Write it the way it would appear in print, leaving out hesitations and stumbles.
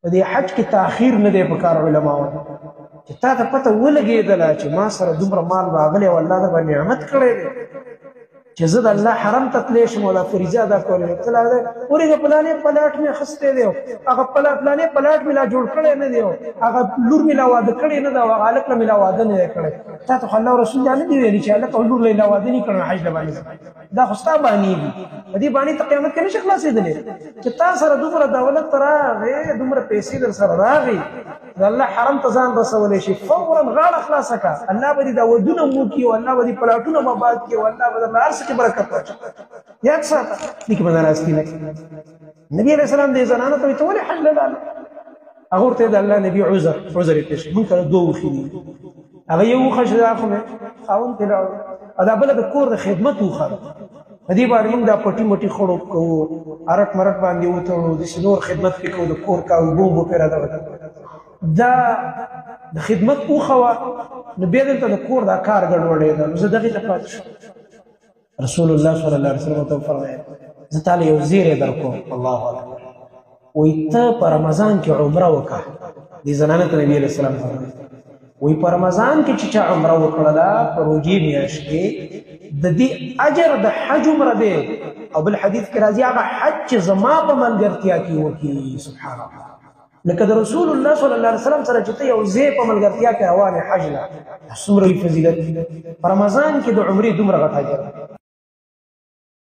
په دې حج کې تاخیر نه دی پکار علماو چې تا ته پته ولګېدله چې ما سره دومره مال راغلی او الله درباندې نعمت کړی دی چې زه د الله حرم ته تللی شم او دا فریضه ادا کولی ته لا ورېږه پلانې پلاټ مې اخیستی دی هغه پلانې پلاټ مې لا جوړ کړی نه دی هغه لور مې لا واده کړی نه ده او هغه هلک له مې لا واده نه دی کړی تا ته خو الله رسول دا نه دي ویلي چې هلک او لور له لا واده نه کړی حج له باندې دا خو ستا بانې دي په دې بانې ته قیامت کې نشي خلاصېدلی چې تا سره دومره دولت راغې دومره پیسې در سره راغې د الله حرم ته ځان رسولی شي فورا غاړه خلاصه کړه الله به دې دا ودونه مو کړي او الله به دې پلاټونه مباد کړي او الله به درله هر څه کې برکت واچوي یاد ساته دې کې به ناراضګي نه کوي نبي علیه السلام دې زنانو ته وایي ته ولې حج نه لاړې هغه ورته د الله نبي عذر یې پېښ مونږ سره دوه اوښې دي هغه یو اوښه چې دا خو مې خاوند ترې راوړ او دا بله د کور د خدمت اوښه ده په دې باندې موږ دا پټي مټي خړو کوو ارټ مرټ باندې وتړو داسې نور خدمت پرې کوو د کور کار اوبه اوبه پرې راده دا د خدمت اوښه وه نو بیا دلته د کور دا کار ګډوډېده نو زه دغې ته پاتې شوم رسول الله صلی الله علیه وسلم ورته وفرمایل زه تاله یو زیری در کوم الله اکبر وایي ته په رمضان کې عمره وکړه دې زنانه ته نبي علیه السلام فرمایي وایي په رمضان کې چې چا عمره وکړله په روژې میاشت کې د دې اجر د حج عمره دی او بل حدیث کې راځي هغه حج چې زما په ملګرتیا کې وکړي سبحان الله لکه د رسول الله صلی الله علیه وسلم سره چې ته یو ځای په ملګرتیا کې روانې حج له څومره فضیلت په رمضان کې د عمرې دومره غټ اجر